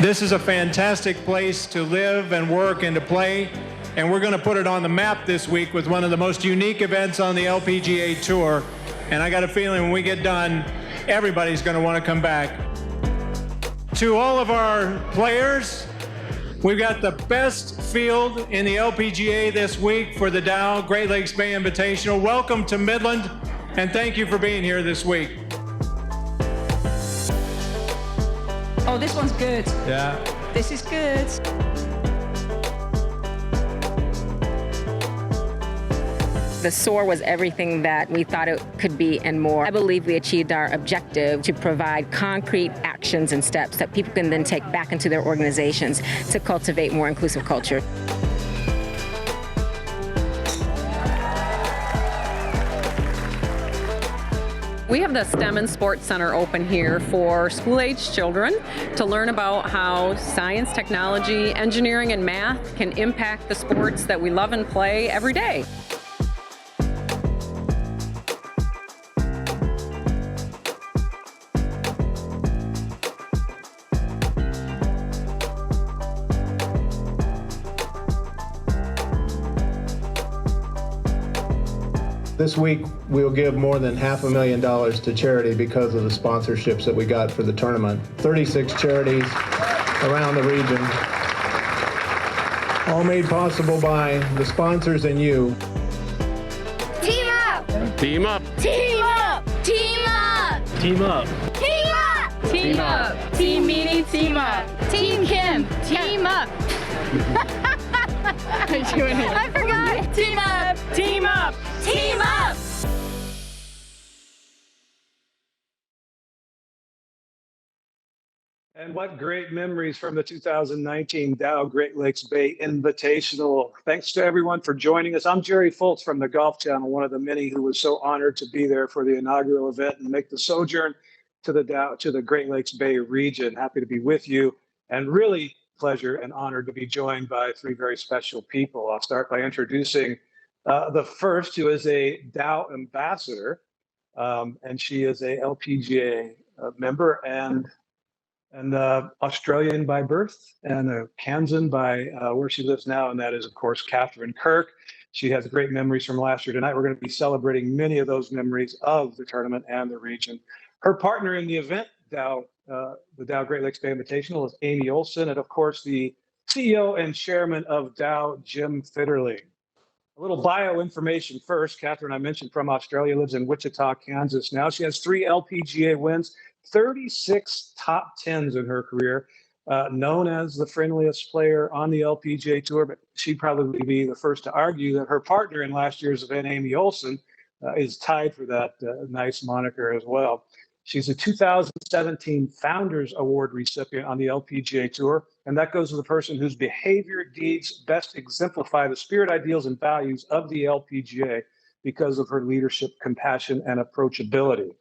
This is a fantastic place to live and work and to play, and we're going to put it on the map this week with one of the most unique events on the LPGA Tour, and I got a feeling when we get done, everybody's going to want to come back. To all of our players, we've got the best field in the LPGA this week for the Dow Great Lakes Bay Invitational. Welcome to Midland, and thank you for being here this week. Oh, this one's good. Yeah. This is good. The SOAR was everything that we thought it could be and more. I believe we achieved our objective to provide concrete actions and steps that people can then take back into their organizations to cultivate more inclusive culture. We have the STEM and Sports Center open here for school-age children to learn about how science, technology, engineering, and math can impact the sports that we love and play every day. This week, we'll give more than $500,000 to charity because of the sponsorships that we got for the tournament. 36 charities around the region, all made possible by the sponsors and you. Team up! Team up! Team up! Team up! Team up! Team up! Team up! Team Meanie, team up! Team Kim! Team up! I forgot! Team up! Team up! Team up! And what great memories from the 2019 Dow Great Lakes Bay Invitational. Thanks to everyone for joining us. I'm Jerry Foltz from the Golf Channel, one of the many who was so honored to be there for the inaugural event and make the sojourn to the Great Lakes Bay region. Happy to be with you, and really pleasure and honored to be joined by three very special people. I'll start by introducing the first, who is a Dow ambassador, and she is a LPGA member and Australian by birth and a Kansan by where she lives now, and that is, of course, Katherine Kirk. She has great memories from last year. Tonight, we're going to be celebrating many of those memories of the tournament and the region. Her partner in the event, the Dow Great Lakes Bay Invitational, is Amy Olson, and of course, the CEO and chairman of Dow, Jim Fitterling. A little bio information first. Katherine, I mentioned, from Australia, lives in Wichita, Kansas now. She has 3 LPGA wins, 36 top 10s in her career, known as the friendliest player on the LPGA Tour, but she'd probably be the first to argue that her partner in last year's event, Amy Olson, is tied for that nice moniker as well. She's a 2017 Founders Award recipient on the LPGA Tour, and that goes to the person whose behavior deeds best exemplify the spirit, ideals, and values of the LPGA because of her leadership, compassion, and approachability.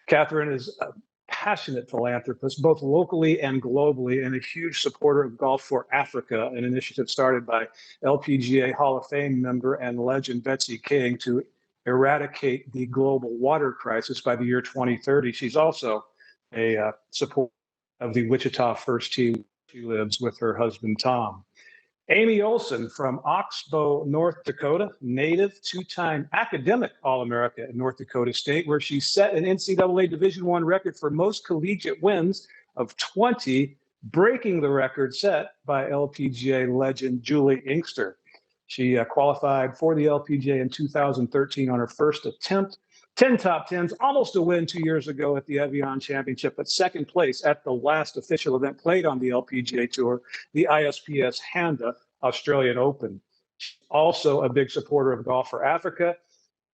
Katherine is a passionate philanthropist, both locally and globally, and a huge supporter of Golf for Africa, an initiative started by LPGA Hall of Fame member and legend Betsy King to eradicate the global water crisis by the year 2030. She's also a supporter of the Wichita First Tee. She lives with her husband, Tom. Amy Olson from Oxbow, North Dakota, native, 2-time academic All-America at North Dakota State, where she set an NCAA Division I record for most collegiate wins of 20, breaking the record set by LPGA legend Julie Inkster. She qualified for the LPGA in 2013 on her first attempt. 10 top 10s, almost a win 2 years ago at the Evian Championship, but second place at the last official event played on the LPGA Tour, the ISPS Handa Australian Open. She's also a big supporter of Golf for Africa.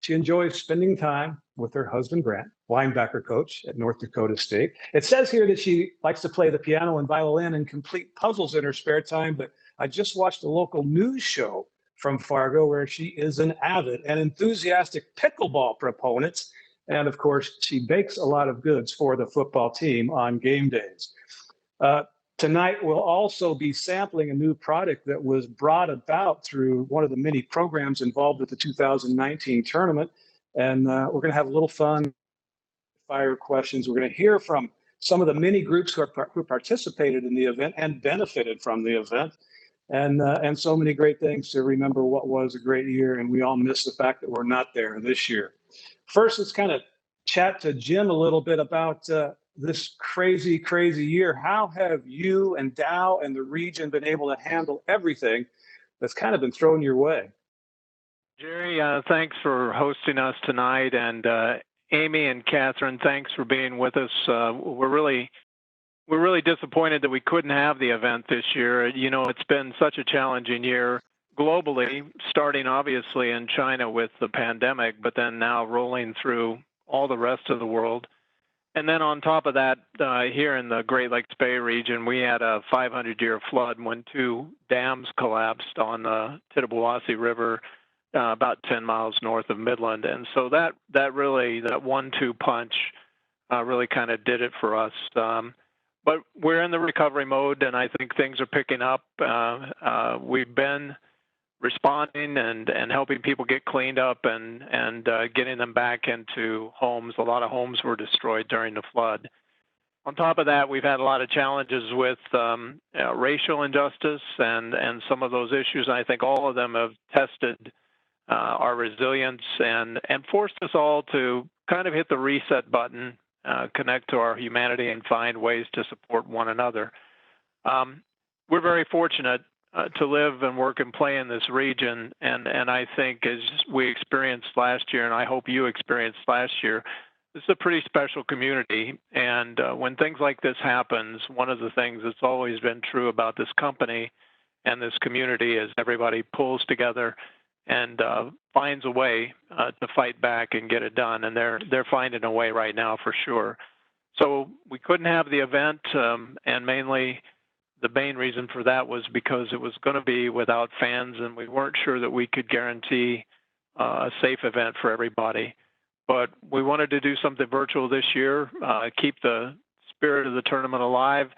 She enjoys spending time with her husband, Grant, linebacker coach at North Dakota State. It says here that she likes to play the piano and violin and complete puzzles in her spare time, but I just watched a local news show from Fargo, where she is an avid and enthusiastic pickleball proponent. And of course, she bakes a lot of goods for the football team on game days. Tonight, we'll also be sampling a new product that was brought about through one of the many programs involved with the 2019 tournament. And we're going to have a little fun, fire questions. We're going to hear from some of the many groups who participated in the event and benefited from the event. And so many great things to remember what was a great year, and we all miss the fact that we're not there this year. First, let's kind of chat to Jim a little bit about this crazy, crazy year. How have you and Dow and the region been able to handle everything that's kind of been thrown your way? Jerry, thanks for hosting us tonight, and Amy and Katherine, thanks for being with us. We're really disappointed that we couldn't have the event this year. You know, it's been such a challenging year globally, starting obviously in China with the pandemic, but then now rolling through all the rest of the world. And then on top of that, here in the Great Lakes Bay region, we had a 500-year flood when 2 dams collapsed on the Tittabawassee River, about 10 miles north of Midland. And so that 1-2 punch really kind of did it for us. But we're in the recovery mode, and I think things are picking up. We've been responding and helping people get cleaned up and getting them back into homes. A lot of homes were destroyed during the flood. On top of that, we've had a lot of challenges with racial injustice and some of those issues. And I think all of them have tested our resilience and forced us all to kind of hit the reset button, connect to our humanity, and find ways to support one another. We're very fortunate to live and work and play in this region, and I think as we experienced last year, and I hope you experienced last year, this is a pretty special community. And when things like this happens, one of the things that's always been true about this company and this community is everybody pulls together and finds a way to fight back and get it done. And they're finding a way right now for sure. So we couldn't have the event, and mainly the main reason for that was because it was going to be without fans, and we weren't sure that we could guarantee a safe event for everybody. But we wanted to do something virtual this year, keep the spirit of the tournament alive,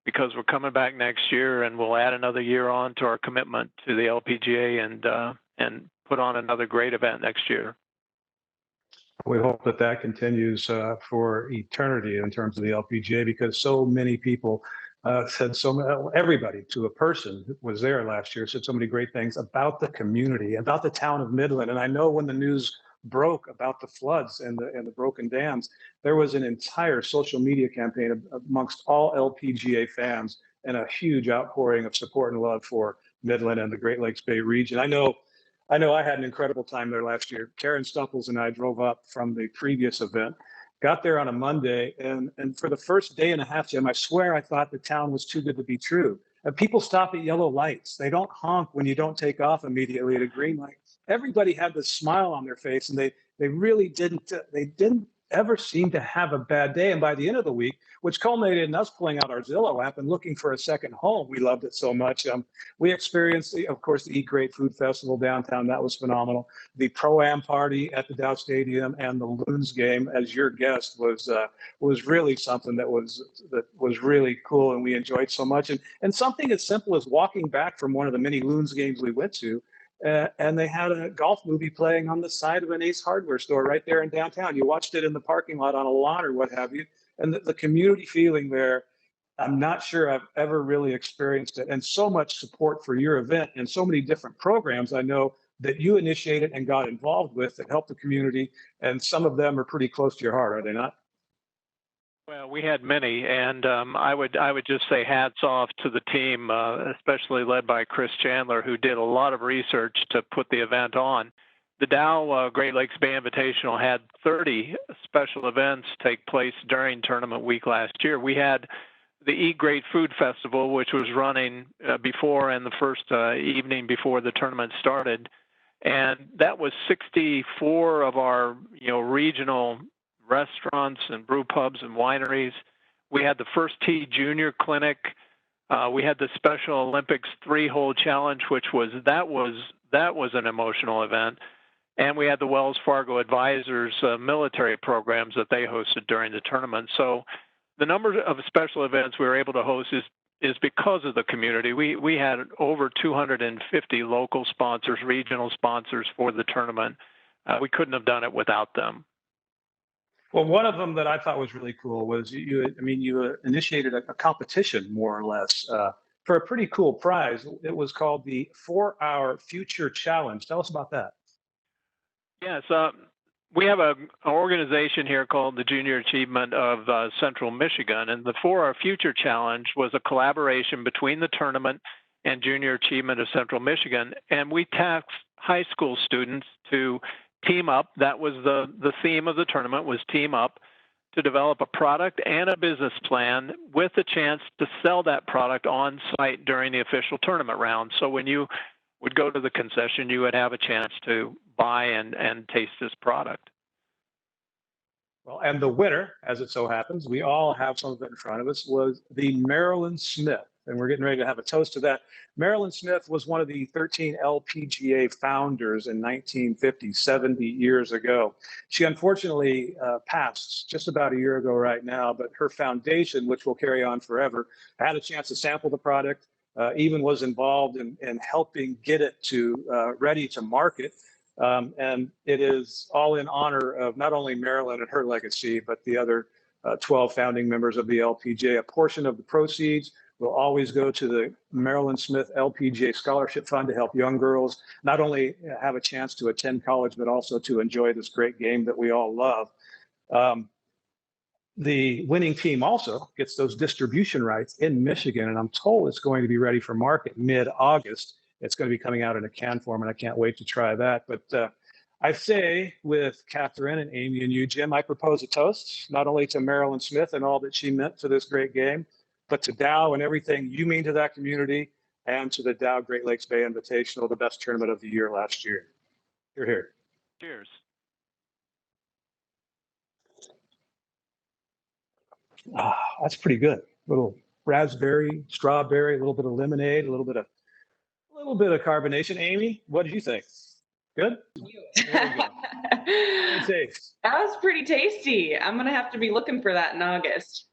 because we're coming back next year, and we'll add another year on to our commitment to the LPGA and put on another great event next year. We hope that continues for eternity in terms of the LPGA, because so many people said everybody to a person who was there last year said so many great things about the community, about the town of Midland. And I know when the news broke about the floods and the broken dams, there was an entire social media campaign amongst all LPGA fans and a huge outpouring of support and love for Midland and the Great Lakes Bay region. I know I had an incredible time there last year. Karen Stupples and I drove up from the previous event, got there on a Monday, and for the first day and a half, Jim, I swear I thought the town was too good to be true. And people stop at yellow lights. They don't honk when you don't take off immediately at a green light. Everybody had this smile on their face, and they really didn't ever seem to have a bad day. And by the end of the week, which culminated in us pulling out our Zillow app and looking for a second home, we loved it so much. We experienced, of course, the Eat Great Food Festival downtown. That was phenomenal. The Pro-Am party at the Dow Stadium and the Loons game, as your guest, was really something that was really cool, and we enjoyed so much. And something as simple as walking back from one of the many Loons games we went to, and they had a golf movie playing on the side of an Ace Hardware store right there in downtown. You watched it in the parking lot on a lawn or what have you. And the community feeling there, I'm not sure I've ever really experienced it. And so much support for your event and so many different programs I know that you initiated and got involved with that help the community. And some of them are pretty close to your heart, are they not? Well, we had many, and I would just say hats off to the team, especially led by Chris Chandler, who did a lot of research to put the event on. The Dow Great Lakes Bay Invitational had 30 special events take place during tournament week last year. We had the Eat Great Food Festival, which was running before and the first evening before the tournament started, and that was 64 of our regional restaurants and brew pubs and wineries. We had the First Tee Junior Clinic. We had the Special Olympics 3-hole challenge, which was an emotional event. And we had the Wells Fargo Advisors military programs that they hosted during the tournament. So the number of special events we were able to host is because of the community. We had over 250 local sponsors, regional sponsors for the tournament. We couldn't have done it without them. Well, one of them that I thought was really cool was you initiated a competition more or less for a pretty cool prize. It was called the 4-Hour Future Challenge. Tell us about that. Yes, we have an organization here called the Junior Achievement of Central Michigan, and the 4-Hour Future Challenge was a collaboration between the tournament and Junior Achievement of Central Michigan, and we tasked high school students to team up. That was the theme of the tournament, was team up, to develop a product and a business plan with a chance to sell that product on site during the official tournament round. So when you would go to the concession, you would have a chance to buy and taste this product. Well, and the winner, as it so happens, we all have some of it in front of us, was the Marilyn Smith. And we're getting ready to have a toast to that. Marilyn Smith was one of the 13 LPGA founders in 1950, 70 years ago. She unfortunately passed just about a year ago right now, but her foundation, which will carry on forever, had a chance to sample the product, even was involved in helping get it to ready to market. And it is all in honor of not only Marilyn and her legacy, but the other 12 founding members of the LPGA. A portion of the proceeds will always go to the Marilyn Smith LPGA Scholarship Fund to help young girls not only have a chance to attend college, but also to enjoy this great game that we all love. The winning team also gets those distribution rights in Michigan, and I'm told it's going to be ready for market mid-August. It's going to be coming out in a can form, and I can't wait to try that. But I say, with Katherine and Amy and you, Jim, I propose a toast, not only to Marilyn Smith and all that she meant to this great game, but to Dow and everything you mean to that community, and to the Dow Great Lakes Bay Invitational, the best tournament of the year last year. You're here. Cheers. Ah, that's pretty good. A little raspberry, strawberry, a little bit of lemonade, a little bit of carbonation. Amy, what did you think? Good? There we go. That was pretty tasty. I'm going to have to be looking for that in August.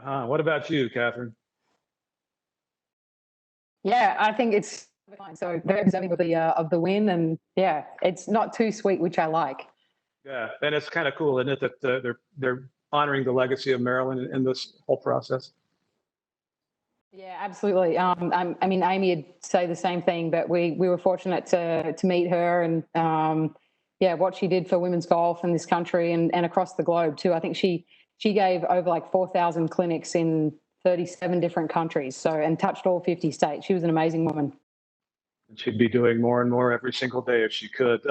What about you, Katherine? Yeah, I think it's fine. So very deserving of the win, and yeah, it's not too sweet, which I like. Yeah, and it's kind of cool, isn't it, that they're honoring the legacy of Marilyn in this whole process? Yeah, absolutely. I mean, Amy would say the same thing, but we were fortunate to meet her, and yeah, what she did for women's golf in this country and across the globe too. I think she gave over like 4,000 clinics in 37 different countries, so, and touched all 50 states. She was an amazing woman. She'd be doing more and more every single day if she could.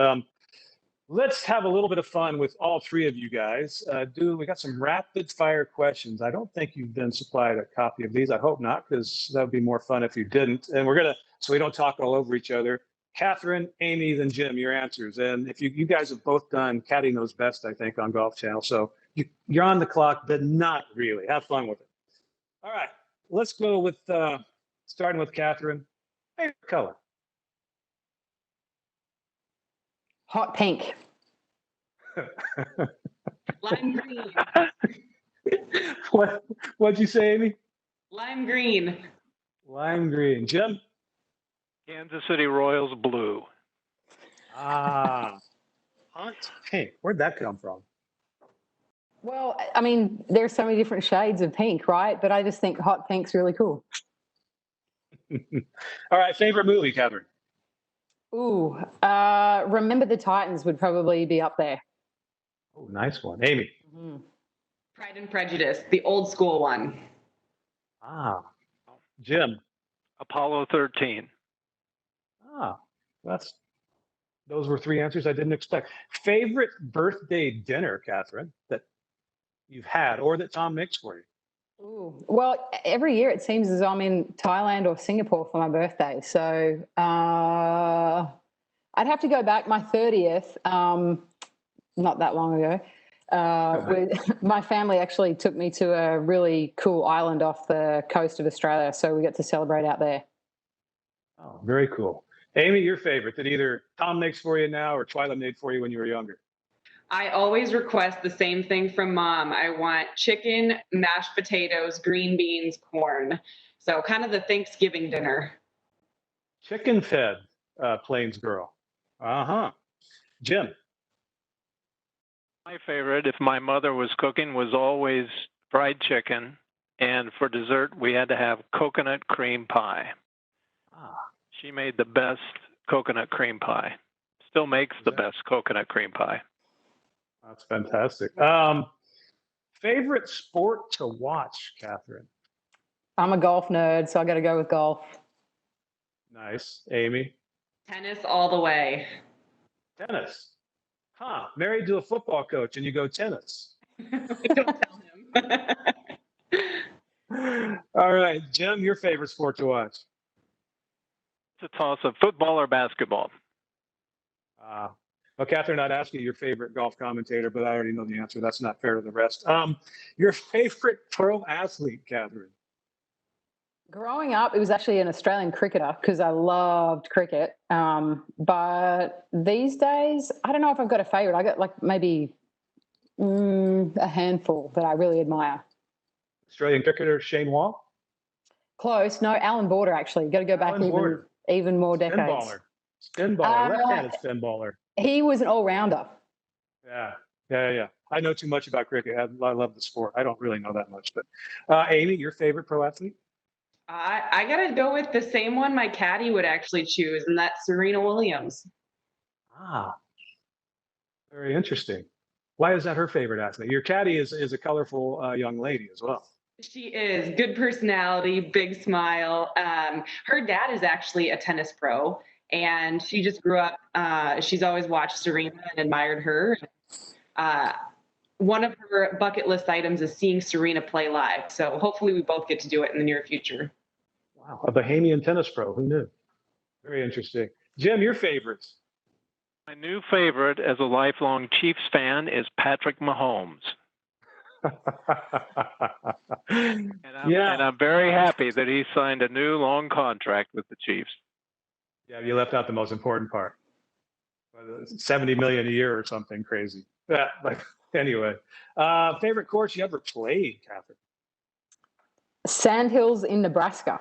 Let's have a little bit of fun with all three of you guys. We got some rapid fire questions. I don't think you've been supplied a copy of these. I hope not, because that would be more fun if you didn't. And so we don't talk all over each other. Katherine, Amy, then Jim, your answers. And if you guys have both done Caddy Knows Best, I think, on Golf Channel. So you're on the clock, but not really. Have fun with it. All right, let's go with, starting with Katherine. Favorite color? Hot pink. Lime green. What'd you say, Amy? Lime green. Lime green. Jim? Kansas City Royals blue. Hot pink. Where'd that come from? Well, I mean, there's so many different shades of pink, right? But I just think hot pink's really cool. All right, favorite movie, Katherine? Ooh, Remember the Titans would probably be up there. Oh, nice one. Amy? Mm-hmm. Pride and Prejudice, the old school one. Jim? Apollo 13. Those were three answers I didn't expect. Favorite birthday dinner, Katherine, that you've had or that Tom makes for you? Ooh. Well, every year it seems as though I'm in Thailand or Singapore for my birthday. So I'd have to go back my 30th, not that long ago. My family actually took me to a really cool island off the coast of Australia. So we get to celebrate out there. Oh, very cool. Amy, your favorite that either Tom makes for you now or Twyla made for you when you were younger? I always request the same thing from Mom. I want chicken, mashed potatoes, green beans, corn. So kind of the Thanksgiving dinner. Chicken fed Plains girl. Jim? My favorite, if my mother was cooking, was always fried chicken. And for dessert, we had to have coconut cream pie. Ah, She made the best coconut cream pie. Still makes the yeah, best coconut cream pie. that's fantastic. Favorite sport to watch, Catherine? I'm a golf nerd, so I got to go with golf. Nice. Amy? Tennis all the way. Tennis. Huh. Married to a football coach and you go tennis. Don't tell him. All right. Jim, your favorite sport to watch? It's a toss of football or basketball. Well, Catherine, I'd ask you your favorite golf commentator, but I already know the answer. That's not fair to the rest. Your favorite pro athlete, Catherine? Growing up, it was actually an Australian cricketer because I loved cricket. But these days, I don't know if I've got a favourite. I got like maybe a handful that I really admire. Australian cricketer Shane Wall? Close. No, Alan Border, actually. Got to go back Alan Border. even more decades. Spinballer. Left-handed spinballer. He was an all-rounder. Yeah. I know too much about cricket. I love the sport. I don't really know that much. But Amy, your favorite pro athlete? I gotta go with the same one my caddy would actually choose, and that's Serena Williams. Ah, very interesting. Why is that her favorite athlete? Your caddy is a colorful young lady as well. She is good personality, big smile. Her dad is actually a tennis pro, and she just grew up. She's always watched Serena and admired her. One of her bucket list items is seeing Serena play live. So hopefully we both get to do it in the near future. Wow, a Bahamian tennis pro. Who knew? Very interesting. Jim, your favorites? My new favorite as a lifelong Chiefs fan is Patrick Mahomes. And I'm very happy that he signed a new long contract with the Chiefs. Yeah, you left out the most important part. 70 million a year or something crazy. Yeah, but anyway, favorite course you ever played, Catherine? Sandhills in Nebraska.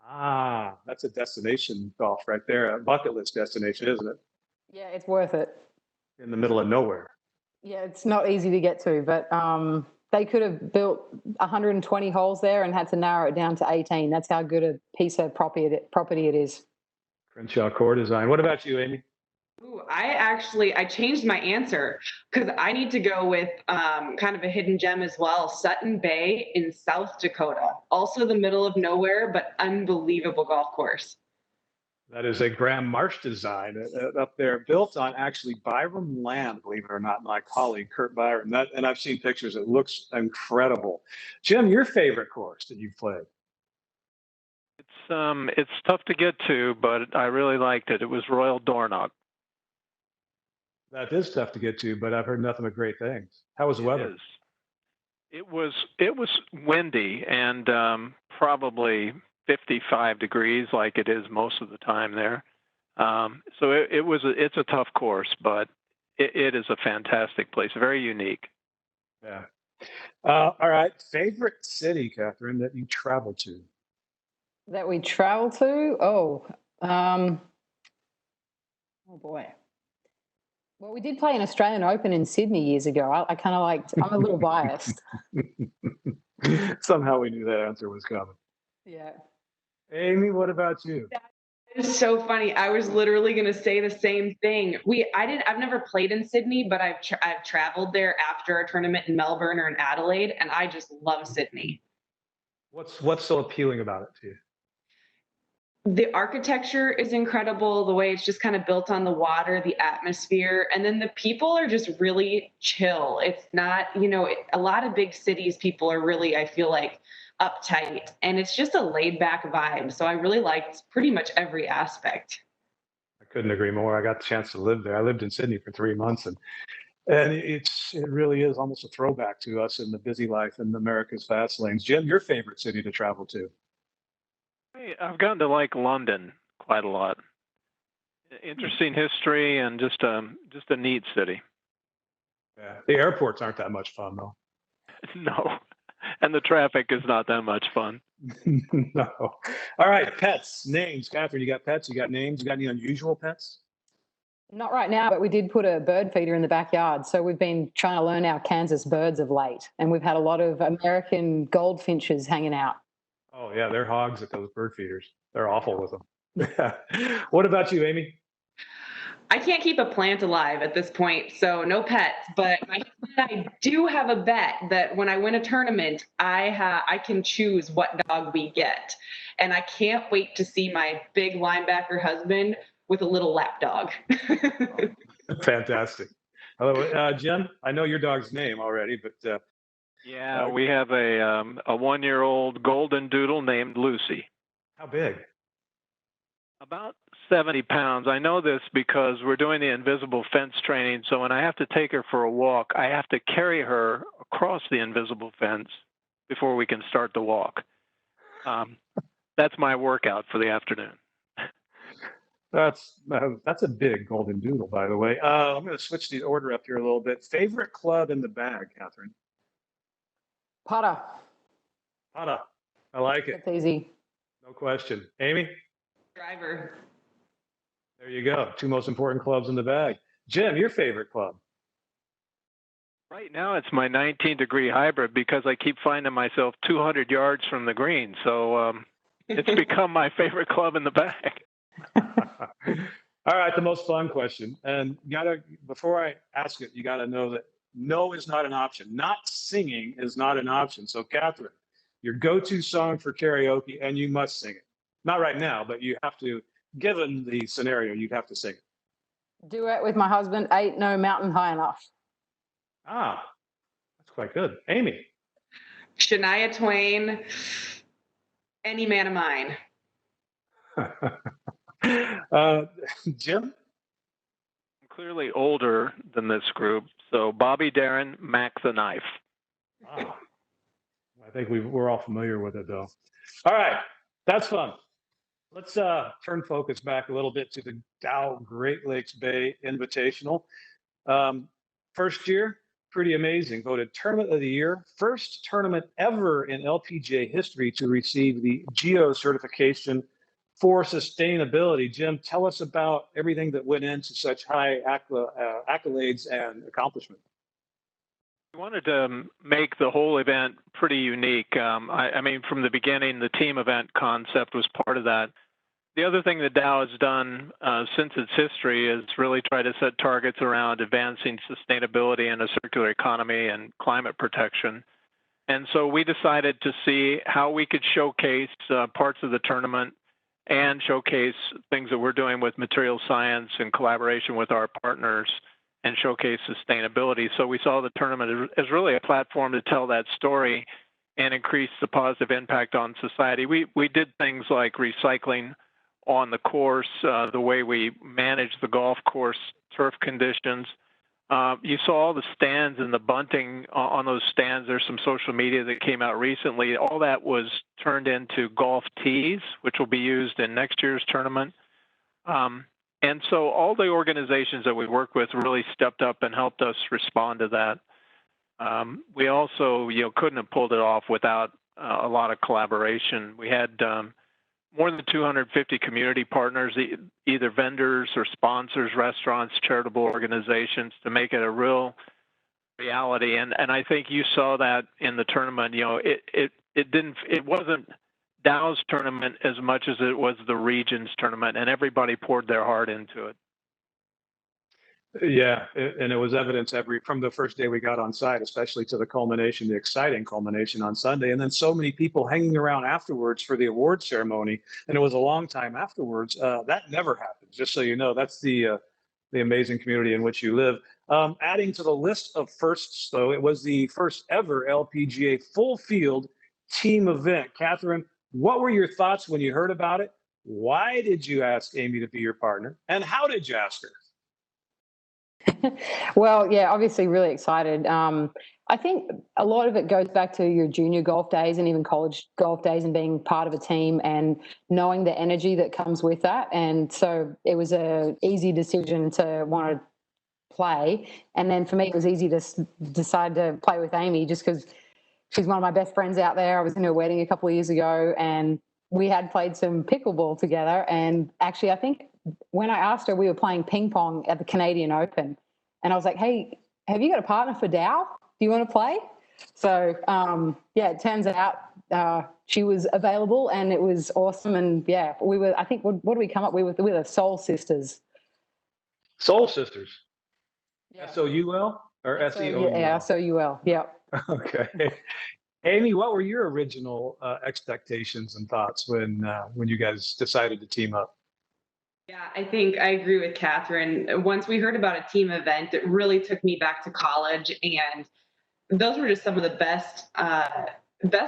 Ah, that's a destination golf right there, a bucket list destination, isn't it? Yeah, it's worth it. In the middle of nowhere. Yeah, it's not easy to get to, but they could have built 120 holes there and had to narrow it down to 18. That's how good a piece of property it is. Crenshaw core design. What about you, Amy? Ooh, I changed my answer because I need to go with kind of a hidden gem as well. Sutton Bay in South Dakota, also the middle of nowhere, but unbelievable golf course. That is a Graham Marsh design up there, built on actually Byram land, believe it or not, my colleague Kurt Byram. And I've seen pictures. It looks incredible. Jim, your favorite course that you've played? It's tough to get to, but I really liked it. It was Royal Dornoch. That is tough to get to, but I've heard nothing but great things. How was the weather? It was windy and probably 55 degrees, like it is most of the time there. So it's a tough course, but it is a fantastic place, very unique. Yeah. All right. Favorite city, Catherine, that you traveled to? That we travel to? Oh boy. Well, we did play an Australian Open in Sydney years ago. I kind of liked, I'm a little biased. Somehow we knew that answer was coming. Yeah. Amy, what about you? It's so funny. I was literally going to say the same thing. I've never played in Sydney, but I've traveled there after a tournament in Melbourne or in Adelaide, and I just love Sydney. What's so appealing about it to you? The architecture is incredible, the way it's just kind of built on the water, the atmosphere, and then the people are just really chill. It's not, a lot of big cities, people are really, I feel like, uptight, and it's just a laid back vibe. So I really liked pretty much every aspect. I couldn't agree more. I got the chance to live there. I lived in Sydney for 3 months, and it really is almost a throwback to us in the busy life in America's fast lanes. Jim, your favorite city to travel to? I've gotten to like London quite a lot. Interesting history and just a neat city. Yeah, the airports aren't that much fun though. No, and the traffic is not that much fun. No. All right, pets, names. Catherine, you got pets? You got names? You got any unusual pets? Not right now, but we did put a bird feeder in the backyard. So we've been trying to learn our Kansas birds of late. And we've had a lot of American goldfinches hanging out. Oh, yeah, they're hogs at those bird feeders. They're awful with them. What about you, Amy? I can't keep a plant alive at this point, so no pets. But my husband and I do have a bet that when I win a tournament, I can choose what dog we get, and I can't wait to see my big linebacker husband with a little lap dog. Fantastic. Hello, Jim. I know your dog's name already, but Yeah, we have a 1-year-old golden doodle named Lucy. how big? About 70 pounds. I know this because we're doing the invisible fence training. So when I have to take her for a walk, I have to carry her across the invisible fence before we can start the walk. That's my workout for the afternoon. That's a big golden doodle, by the way. I'm going to switch the order up here a little bit. Favorite club in the bag, Katherine? Putter. Putter. I like it. That's easy. No question. Amy? Driver. There you go. Two most important clubs in the bag. Jim, your favorite club? Right now, it's my 19-degree hybrid because I keep finding myself 200 yards from the green. So it's become my favorite club in the bag. All right, the most fun question. And before I ask it, you got to know that no is not an option. Not singing is not an option. So, Katherine, your go-to song for karaoke, and you must sing it. Not right now, but you have to, given the scenario, you'd have to sing it. Duet with my husband, Ain't No Mountain High Enough. Ah, that's quite good. Amy? Shania Twain, Any Man of Mine. Jim? I'm clearly older than this group. So Bobby Darin, Mac the Knife. Oh, I think we're all familiar with it, though. All right, that's fun. Let's turn focus back a little bit to the Dow Great Lakes Bay Invitational. First year, pretty amazing. Voted Tournament of the Year. First tournament ever in LPGA history to receive the GEO certification for sustainability. Jim, tell us about everything that went into such high accolades and accomplishment. We wanted to make the whole event pretty unique. I mean, from the beginning, the team event concept was part of that. The other thing that Dow has done since its history is really try to set targets around advancing sustainability and a circular economy and climate protection. And so we decided to see how we could showcase parts of the tournament and showcase things that we're doing with material science in collaboration with our partners and showcase sustainability. So we saw the tournament as really a platform to tell that story and increase the positive impact on society. We did things like recycling on the course, the way we manage the golf course turf conditions. You saw all the stands and the bunting on those stands. There's some social media that came out recently. All that was turned into golf tees, which will be used in next year's tournament. And so all the organizations that we work with really stepped up and helped us respond to that. We also, couldn't have pulled it off without a lot of collaboration. We had more than 250 community partners, either vendors or sponsors, restaurants, charitable organizations, to make it a real reality. And I think you saw that in the tournament. It wasn't Dow's tournament as much as it was the region's tournament, and everybody poured their heart into it. Yeah, and it was evidence from the first day we got on site, especially to the culmination, the exciting culmination on Sunday, and then so many people hanging around afterwards for the award ceremony, and it was a long time afterwards. That never happens, just so you know. That's the amazing community in which you live. Adding to the list of firsts, though, it was the first ever LPGA full field team event. Katherine, what were your thoughts when you heard about it? Why did you ask Amy to be your partner, and how did you ask her? Well, yeah, obviously really excited. I think a lot of it goes back to your junior golf days and even college golf days and being part of a team and knowing the energy that comes with that. And so it was an easy decision to want to play. And then for me, it was easy to decide to play with Amy just because she's one of my best friends out there. I was in her wedding a couple of years ago and we had played some pickleball together. And actually, I think when I asked her, we were playing ping pong at the Canadian Open, and I was like, "Hey, have you got a partner for Dow? Do you want to play?" So yeah, it turns out she was available, and it was awesome. And yeah, we were. I think what did we come up with? We were Soul Sisters. Soul Sisters. Yeah. SOUL or SEOUL? Yeah, SOUL. Yeah. Okay. Amy, what were your original expectations and thoughts when you guys decided to team up? Yeah, I think I agree with Catherine. Once we heard about a team event, it really took me back to college, and those were just some of the best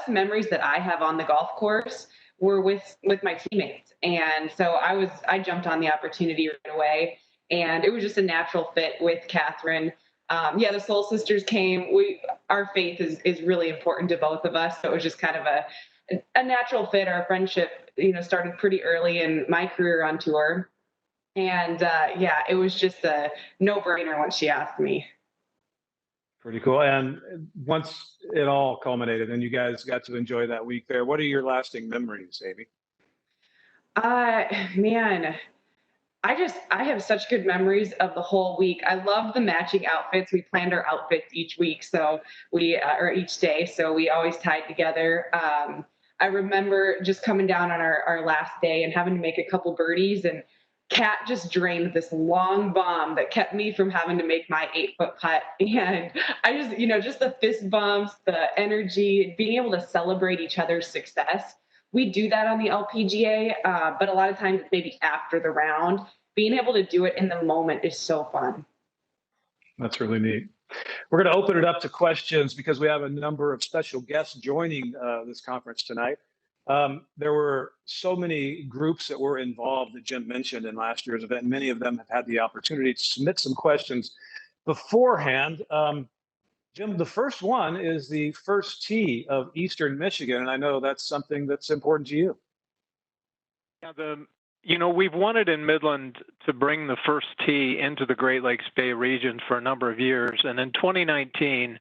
memories that I have on the golf course were with my teammates. And so I jumped on the opportunity right away, and it was just a natural fit with Catherine. Yeah, the Soul Sisters came. Our faith is really important to both of us, so it was just kind of a natural fit. Our friendship, started pretty early in my career on tour, and yeah, it was just a no-brainer once she asked me. Pretty cool. And once it all culminated and you guys got to enjoy that week there, what are your lasting memories, Amy? Man, I have such good memories of the whole week. I love the matching outfits. We planned our outfits each week, or each day, so we always tied together. I remember just coming down on our last day and having to make a couple birdies, and Kat just drained this long bomb that kept me from having to make my 8-foot putt. And I just, just the fist bumps, the energy, being able to celebrate each other's success. We do that on the LPGA, but a lot of times it's maybe after the round. Being able to do it in the moment is so fun. That's really neat. We're going to open it up to questions because we have a number of special guests joining this conference tonight. There were so many groups that were involved that Jim mentioned in last year's event. Many of them have had the opportunity to submit some questions beforehand. Jim, the first one is the first tee of Eastern Michigan, and I know that's something that's important to you. Yeah, we've wanted in Midland to bring the first tee into the Great Lakes Bay region for a number of years, and in 2019,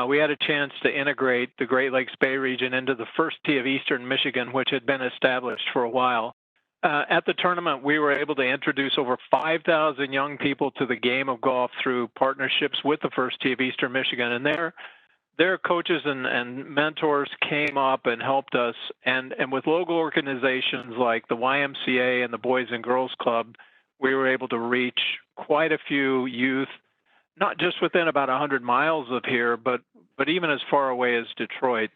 we had a chance to integrate the Great Lakes Bay region into the first tee of Eastern Michigan, which had been established for a while. At the tournament, we were able to introduce over 5,000 young people to the game of golf through partnerships with the first tee of Eastern Michigan. And their coaches and mentors came up and helped us. And with local organizations like the YMCA and the Boys and Girls Club, we were able to reach quite a few youth, not just within about 100 miles of here, but even as far away as Detroit.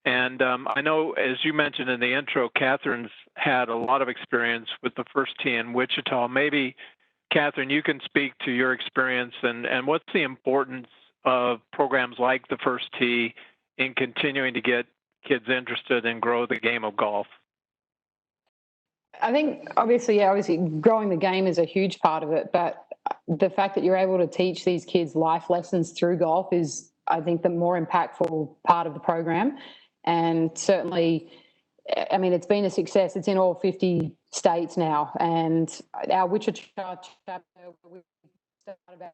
And I know, as you mentioned in the intro, Catherine's had a lot of experience with the first tee in Wichita. Maybe, Catherine, you can speak to your experience and what's the importance of programs like the first tee in continuing to get kids interested and grow the game of golf. I think obviously growing the game is a huge part of it, but the fact that you're able to teach these kids life lessons through golf is, I think, the more impactful part of the program. And certainly, I mean, it's been a success. It's in all 50 states now. And our Wichita chapter, we started about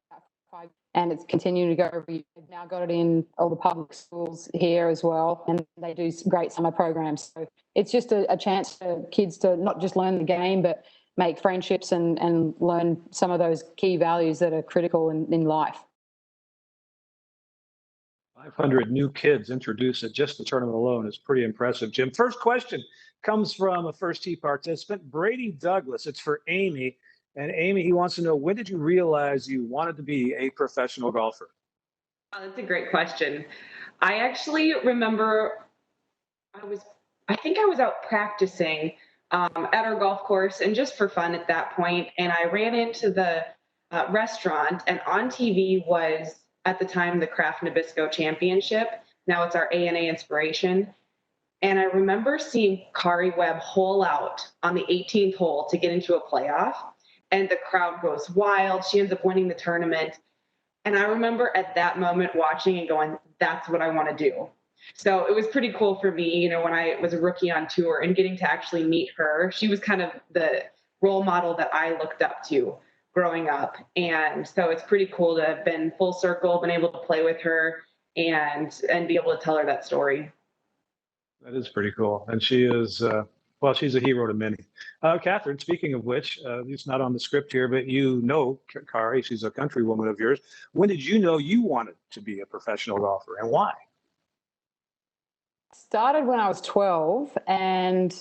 5, and it's continuing to go every year. We've now got it in all the public schools here as well, and they do great summer programs. So it's just a chance for kids to not just learn the game, but make friendships and learn some of those key values that are critical in life. 500 new kids introduced at just the tournament alone is pretty impressive, Jim. First question comes from a first tee participant, Brady Douglas. It's for Amy. And Amy, he wants to know, when did you realize you wanted to be a professional golfer? Oh, that's a great question. I actually remember I think I was out practicing at our golf course and just for fun at that point. And I ran into the restaurant, and on TV was, at the time, the Kraft Nabisco Championship. Now it's our ANA Inspiration. And I remember seeing Kari Webb hole out on the 18th hole to get into a playoff. And the crowd goes wild. She ends up winning the tournament. And I remember at that moment watching and going, that's what I want to do. So it was pretty cool for me, when I was a rookie on tour and getting to actually meet her. She was kind of the role model that I looked up to growing up. And so it's pretty cool to have been full circle, been able to play with her and be able to tell her that story. That is pretty cool. And she is Well, she's a hero to many. Katherine, speaking of which, it's not on the script here, but you know Kari, she's a countrywoman of yours. When did you know you wanted to be a professional golfer, and why? Started when I was 12, and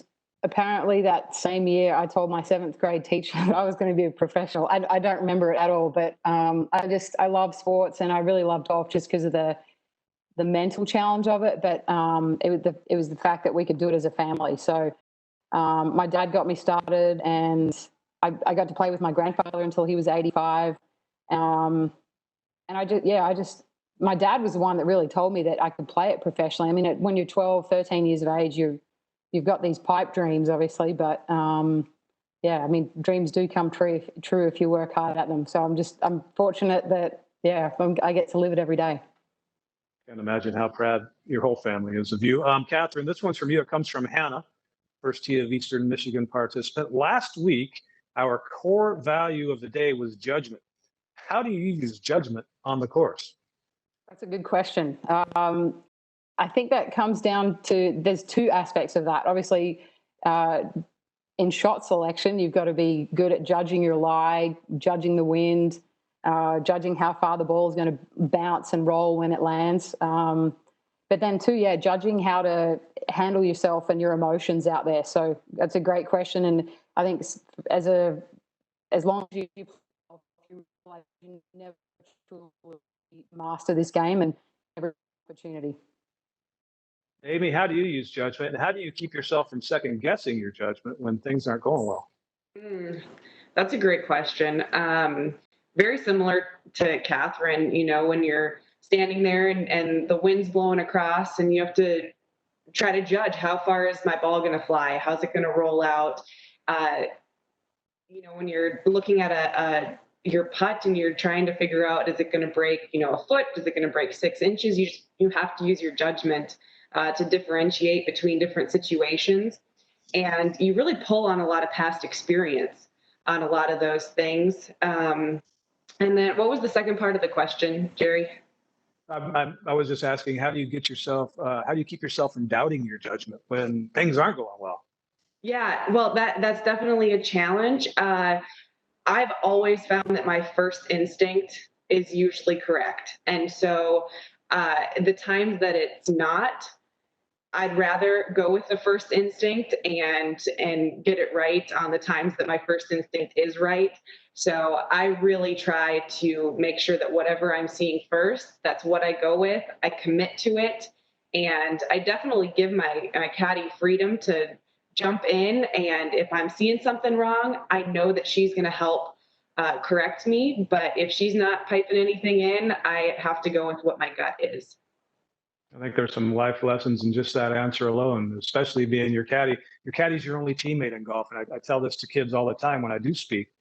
apparently that same year I told my 7th grade teacher that I was going to be a professional. I don't remember it at all, but I love sports, and I really love golf just because of the mental challenge of it. But it was the fact that we could do it as a family. So my dad got me started, and I got to play with my grandfather until he was 85. And my dad was the one that really told me that I could play it professionally. I mean, when you're 12, 13 years of age, you've got these pipe dreams, obviously, but I mean, dreams do come true if you work hard at them. So I'm fortunate that, I get to live it every day. Can't imagine how proud your whole family is of you. Katherine, this one's from you. It comes from Hannah, First Tee of Eastern Michigan participant. Last week, our core value of the day was judgment. How do you use judgment on the course? That's a good question. I think that comes down to, there's two aspects of that. Obviously, in shot selection, you've got to be good at judging your lie, judging the wind, judging how far the ball is going to bounce and roll when it lands. But then too, judging how to handle yourself and your emotions out there. So that's a great question. And I think as long as you never truly master this game and every opportunity. Amy, how do you use judgment, and how do you keep yourself from second guessing your judgment when things aren't going well? That's a great question. Very similar to Katherine, when you're standing there and the wind's blowing across and you have to try to judge how far is my ball going to fly? How's it going to roll out? When you're looking at your putt and you're trying to figure out, is it going to break, a foot? Is it going to break 6 inches? You have to use your judgment to differentiate between different situations. And you really pull on a lot of past experience on a lot of those things. And then what was the second part of the question, Jerry? I was just asking, how do you keep yourself from doubting your judgment when things aren't going well? Yeah, well, that's definitely a challenge. I've always found that my first instinct is usually correct. And so the times that it's not, I'd rather go with the first instinct and get it right on the times that my first instinct is right. So I really try to make sure that whatever I'm seeing first, that's what I go with. I commit to it. And I definitely give my caddy freedom to jump in. And if I'm seeing something wrong, I know that she's going to help correct me. But if she's not piping anything in, I have to go with what my gut is. I think there's some life lessons in just that answer alone, especially being your caddy. Your caddy's your only teammate in golf. And I tell this to kids all the time when I do speak.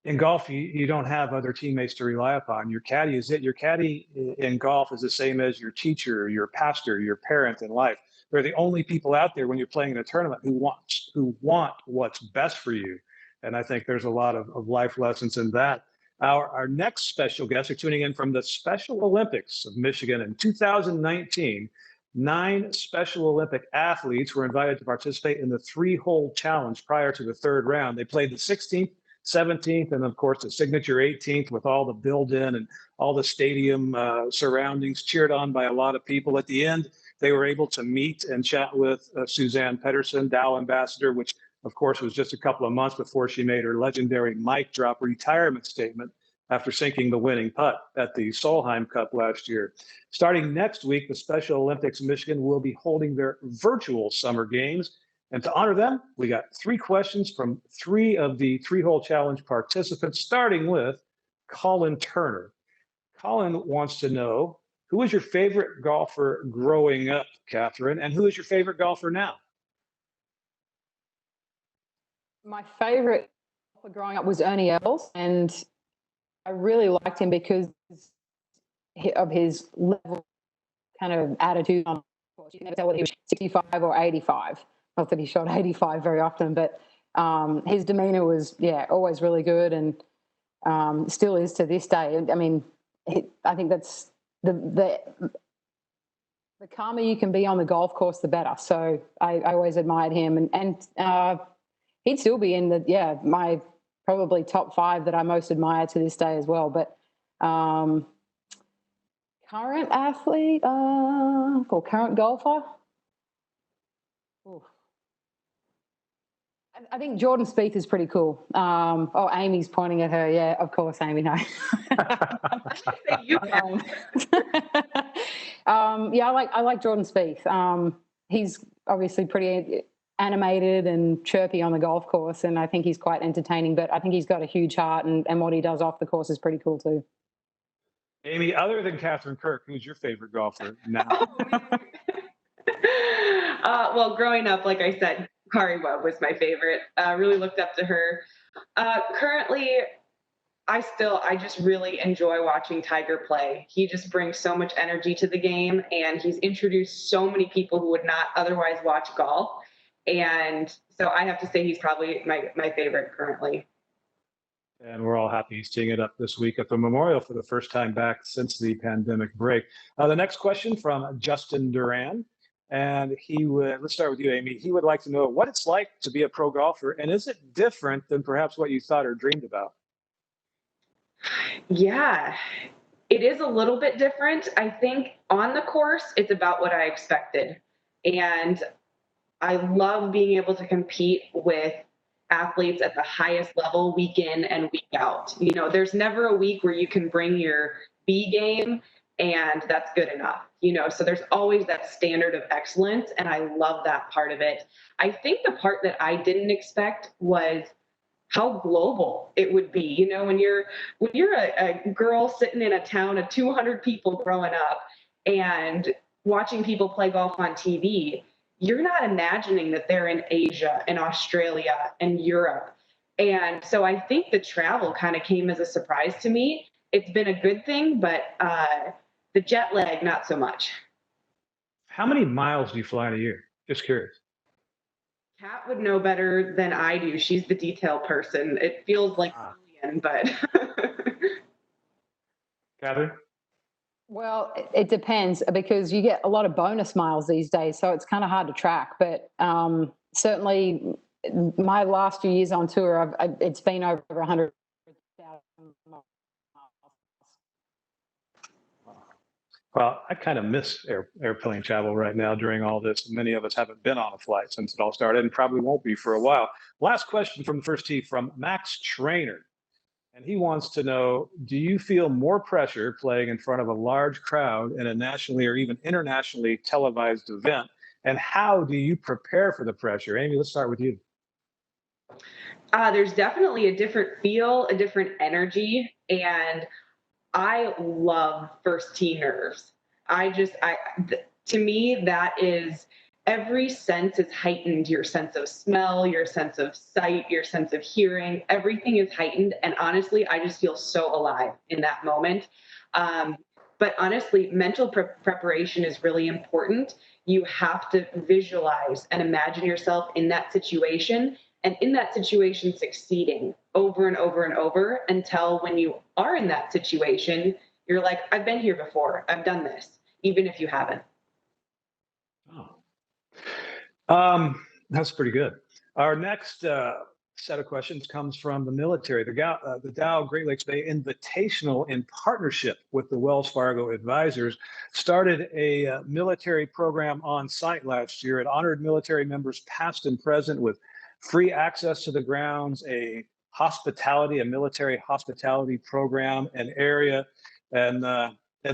In golf, you don't have other teammates to rely upon. Your caddy is it. Your caddy in golf is the same as your teacher, your pastor, your parent in life. They're the only people out there when you're playing in a tournament who want what's best for you. And I think there's a lot of life lessons in that. Our next special guests are tuning in from the Special Olympics of Michigan in 2019. 9 Special Olympic athletes were invited to participate in the 3-hole challenge prior to the 3rd round. They played the 16th, 17th, and of course the signature 18th with all the build-in and all the stadium surroundings, cheered on by a lot of people. At the end, they were able to meet and chat with Suzanne Pettersson, Dow ambassador, which of course was just a couple of months before she made her legendary mic drop retirement statement after sinking the winning putt at the Solheim Cup last year. Starting next week, the Special Olympics Michigan will be holding their virtual summer games. And to honor them, we got 3 questions from 3 of the 3-hole challenge participants, starting with Colin Turner. Colin wants to know, who was your favorite golfer growing up, Katherine, and who is your favorite golfer now? My favorite golfer growing up was Ernie Els, and I really liked him because of his level kind of attitude on the course. You can never tell whether he was 65 or 85. Not that he shot 85 very often, but his demeanor was, always really good, and still is to this day. I mean, I think that's the The calmer you can be on the golf course, the better. So I always admired him, and he'd still be in my probably top 5 that I most admire to this day as well. But current athlete or current golfer, ooh. I think Jordan Spieth is pretty cool. Amy's pointing at her. Yeah, of course, Amy. No. I like Jordan Spieth. He's obviously pretty animated and chirpy on the golf course, and I think he's quite entertaining. But I think he's got a huge heart, and what he does off the course is pretty cool too. Amy, other than Katherine Kirk, who's your favorite golfer now? Well, growing up, like I said, Kari Webb was my favorite. Really looked up to her. Currently, I just really enjoy watching Tiger play. He just brings so much energy to the game, and he's introduced so many people who would not otherwise watch golf. And so I have to say he's probably my favorite currently. And we're all happy he's teeing it up this week at the Memorial for the first time back since the pandemic break. The next question from Justin Duran. And let's start with you, Amy. He would like to know what it's like to be a pro golfer, and is it different than perhaps what you thought or dreamed about? Yeah, it is a little bit different. I think on the course, it's about what I expected. And I love being able to compete with athletes at the highest level week in and week out. You know, there's never a week where you can bring your B game and that's good enough, so there's always that standard of excellence. And I love that part of it. I think the part that I didn't expect was how global it would be. When you're a girl sitting in a town of 200 people growing up and watching people play golf on TV, you're not imagining that they're in Asia and Australia and Europe. And so I think the travel kind of came as a surprise to me. It's been a good thing, but the jet lag, not so much. How many miles do you fly in a year? Just curious. Kat would know better than I do. She's the detail person. It feels like a million, but. Katherine? Well, it depends, because you get a lot of bonus miles these days, so it's kind of hard to track. But certainly, my last few years on tour, it's been over 100,000 miles. Well, I kind of miss airplane travel right now during all this. Many of us haven't been on a flight since it all started, and probably won't be for a while. Last question from the first tee from Max Trainer. And he wants to know, do you feel more pressure playing in front of a large crowd in a nationally or even internationally televised event? And how do you prepare for the pressure? Amy, let's start with you. There's definitely a different feel, a different energy. And I love first tee nerves. To me, that is, every sense is heightened. Your sense of smell, your sense of sight, your sense of hearing, everything is heightened. And honestly, I just feel so alive in that moment. But honestly, mental preparation is really important. You have to visualize and imagine yourself in that situation, and in that situation succeeding over and over and over, until when you are in that situation, you're like, I've been here before. I've done this, even if you haven't. That's pretty good. Our next set of questions comes from the military. The Dow Great Lakes Bay Invitational, in partnership with the Wells Fargo Advisors, started a military program on site last year. It honored military members past and present with free access to the grounds, a military hospitality program, an area, and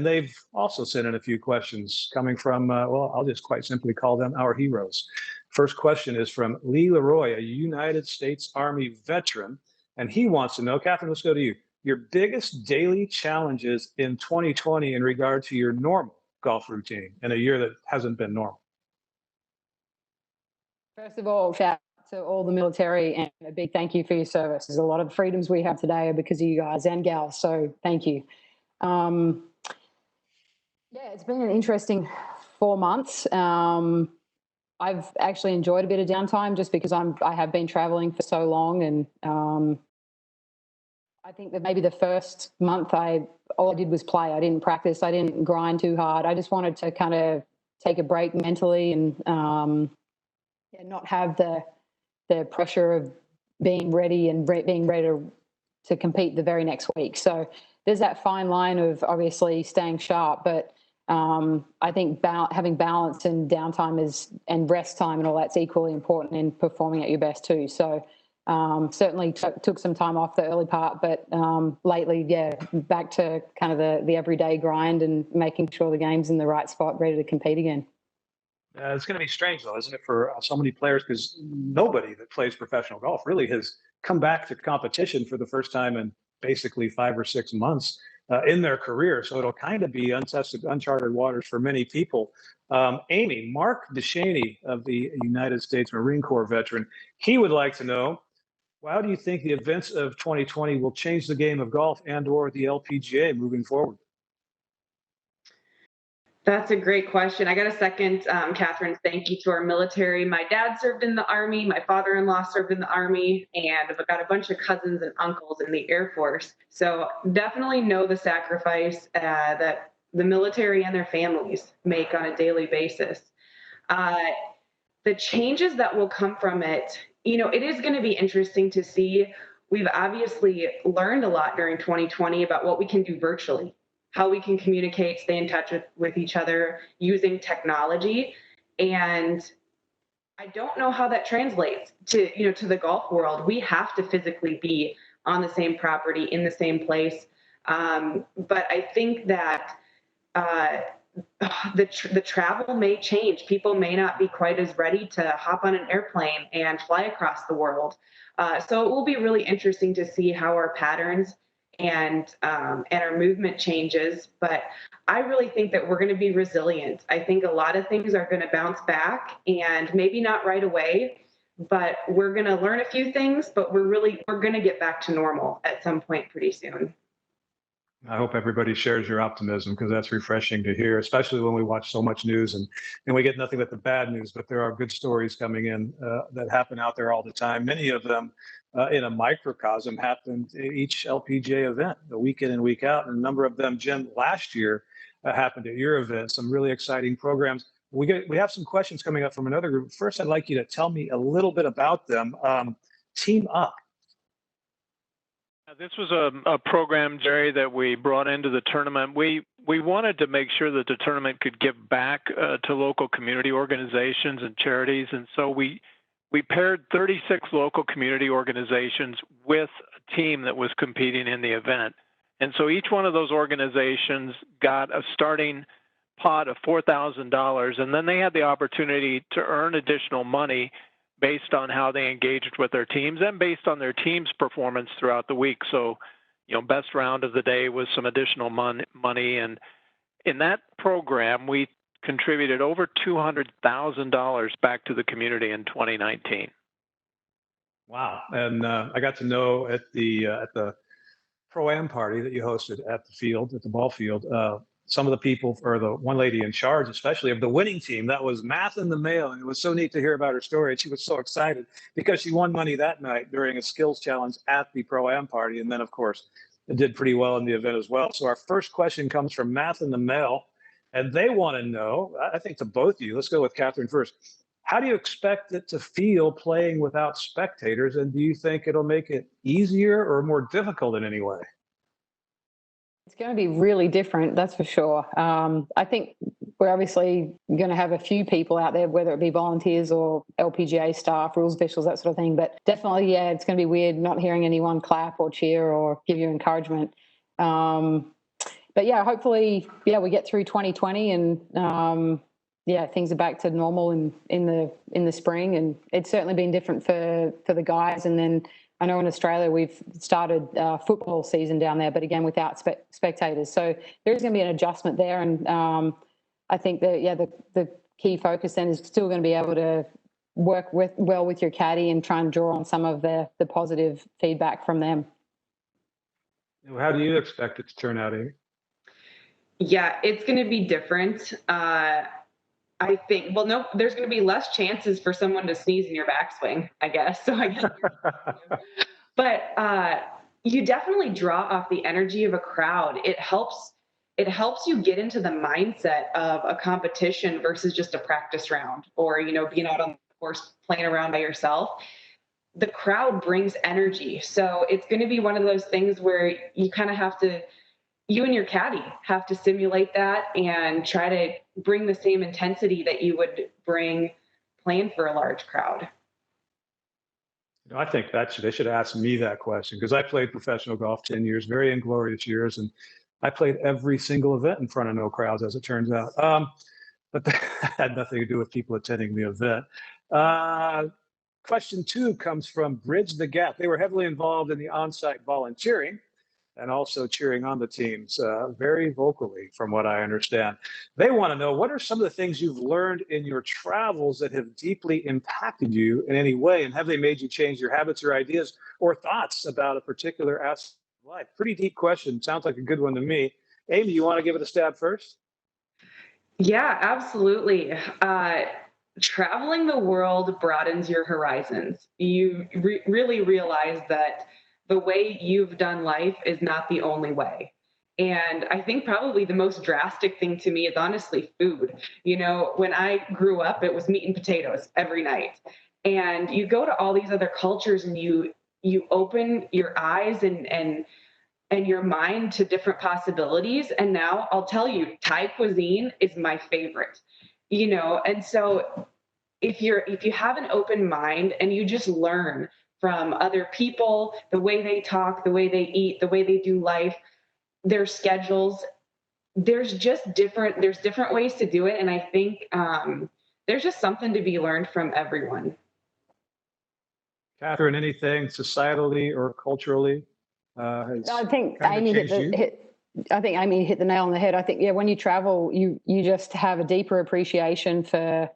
they've also sent in a few questions coming from, I'll just quite simply call them our heroes. First question is from Lee Leroy, a United States Army veteran, and he wants to know, Katherine, let's go to you, your biggest daily challenges in 2020 in regard to your normal golf routine in a year that hasn't been normal. First of all, shout out to all the military, and a big thank you for your service. There's a lot of freedoms we have today are because of you guys and gals, so thank you. It's been an interesting 4 months. I've actually enjoyed a bit of downtime just because I have been traveling for so long, and I think that maybe the first month all I did was play. I didn't practice. I didn't grind too hard. I just wanted to kind of take a break mentally and not have the pressure of being ready and being ready to compete the very next week. So there's that fine line of obviously staying sharp, but I think having balance and downtime and rest time and all that's equally important in performing at your best too. So certainly took some time off the early part, but lately, back to kind of the everyday grind and making sure the game's in the right spot, ready to compete again. It's going to be strange, though, isn't it, for so many players? Because nobody that plays professional golf really has come back to competition for the first time in basically 5 or 6 months in their career. So it'll kind of be untested, uncharted waters for many people. Amy, Mark DeShaney of the United States Marine Corps veteran, he would like to know, how do you think the events of 2020 will change the game of golf and/or the LPGA moving forward? That's a great question. I got to second Catherine's thank you to our military. My dad served in the Army. My father-in-law served in the Army. And I've got a bunch of cousins and uncles in the Air Force. So definitely know the sacrifice that the military and their families make on a daily basis. The changes that will come from it, it is going to be interesting to see. We've obviously learned a lot during 2020 about what we can do virtually, how we can communicate, stay in touch with each other using technology. And I don't know how that translates to the golf world. We have to physically be on the same property, in the same place. But I think that the travel may change. People may not be quite as ready to hop on an airplane and fly across the world. So it will be really interesting to see how our patterns and our movement changes. But I really think that we're going to be resilient. I think a lot of things are going to bounce back, and maybe not right away, but we're going to learn a few things, but we're going to get back to normal at some point pretty soon. I hope everybody shares your optimism, because that's refreshing to hear, especially when we watch so much news and we get nothing but the bad news. But there are good stories coming in that happen out there all the time. Many of them in a microcosm happen each LPGA event, the week in and week out. And a number of them, Jim, last year happened at your event. Some really exciting programs. We have some questions coming up from another group. First, I'd like you to tell me a little bit about them. Team Up. This was a program, Jerry, that we brought into the tournament. We wanted to make sure that the tournament could give back to local community organizations and charities, and so we paired 36 local community organizations with a team that was competing in the event. And so each one of those organizations got a starting pot of $4,000, and then they had the opportunity to earn additional money based on how they engaged with their teams and based on their team's performance throughout the week. So, best round of the day was some additional money. And in that program, we contributed over $200,000 back to the community in 2019. Wow. And I got to know at the Pro-Am party that you hosted at the ball field, some of the people, or the one lady in charge, especially of the winning team, that was Math in the Mail. And it was so neat to hear about her story. She was so excited because she won money that night during a skills challenge at the Pro-Am party. And then, of course, it did pretty well in the event as well. So our first question comes from Math in the Mail, and they want to know, I think to both of you, let's go with Katherine first. How do you expect it to feel playing without spectators? And do you think it'll make it easier or more difficult in any way? It's going to be really different, that's for sure. I think we're obviously going to have a few people out there, whether it be volunteers or LPGA staff, rules officials, that sort of thing. But definitely, it's going to be weird not hearing anyone clap or cheer or give you encouragement. But hopefully, we get through 2020 and things are back to normal in the spring. And it's certainly been different for the guys. And then I know in Australia we've started football season down there, but again without spectators. So there is going to be an adjustment there, and I think that the key focus then is still going to be able to work well with your caddy and try and draw on some of the positive feedback from them. How do you expect it to turn out, Amy? Yeah, it's going to be different. I think, there's going to be less chances for someone to sneeze in your backswing, I guess. So I guess, but you definitely draw off the energy of a crowd. It helps it helps you get into the mindset of a competition versus just a practice round or, being out on the course playing around by yourself. The crowd brings energy. So it's going to be one of those things where you kind of have to, you and your caddy have to simulate that and try to bring the same intensity that you would bring playing for a large crowd. I think they should ask me that question because I played professional golf 10 years, very inglorious years, and I played every single event in front of no crowds, as it turns out. But that had nothing to do with people attending the event. Question 2 comes from Bridge the Gap. They were heavily involved in the on-site volunteering and also cheering on the teams very vocally, from what I understand. They want to know, what are some of the things you've learned in your travels that have deeply impacted you in any way? And have they made you change your habits or ideas or thoughts about a particular aspect of life? Pretty deep question. Sounds like a good one to me. Amy, you want to give it a stab first? Yeah, absolutely. Traveling the world broadens your horizons. You really realize that the way you've done life is not the only way. And I think probably the most drastic thing to me is honestly food. When I grew up, it was meat and potatoes every night. And you go to all these other cultures and you open your eyes and your mind to different possibilities. And now I'll tell you, Thai cuisine is my favorite. And so if you have an open mind and you just learn from other people, the way they talk, the way they eat, the way they do life, their schedules, there's different ways to do it. And I think there's just something to be learned from everyone. Katherine, anything societally or culturally? I think Amy hit the nail on the head. I think, when you travel, you just have a deeper appreciation for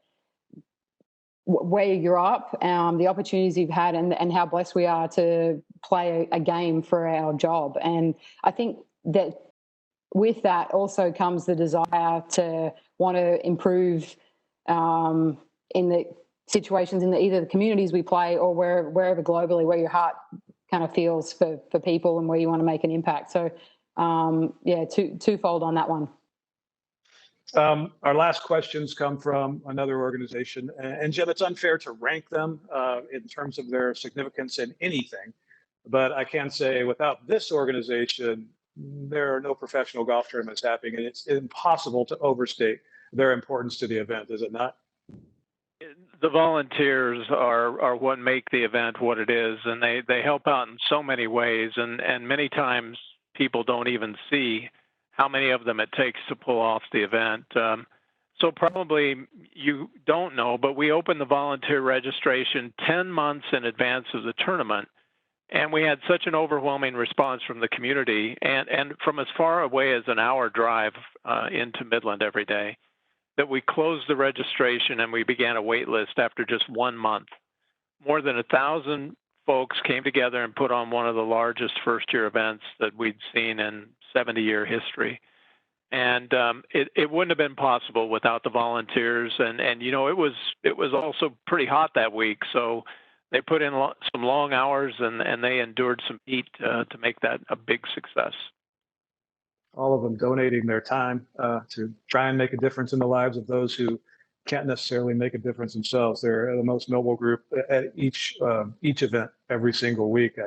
where you grew up, the opportunities you've had, and how blessed we are to play a game for our job. And I think that with that also comes the desire to want to improve in the situations in either the communities we play or wherever globally, where your heart kind of feels for people and where you want to make an impact. So twofold on that one. Our last questions come from another organization, and Jim, it's unfair to rank them in terms of their significance in anything, but I can say without this organization, there are no professional golf tournaments happening, and it's impossible to overstate their importance to the event, is it not? The volunteers are what make the event what it is, and they help out in so many ways, and many times people don't even see how many of them it takes to pull off the event. So probably you don't know, but we opened the volunteer registration 10 months in advance of the tournament, and we had such an overwhelming response from the community, and from as far away as an hour drive into Midland every day, that we closed the registration and we began a wait list after just 1 month. More than 1,000 folks came together and put on one of the largest first-year events that we'd seen in 70-year history. And it wouldn't have been possible without the volunteers. And it was also pretty hot that week, so they put in some long hours and they endured some heat to make that a big success. All of them donating their time to try and make a difference in the lives of those who can't necessarily make a difference themselves. They're the most noble group at each event every single week.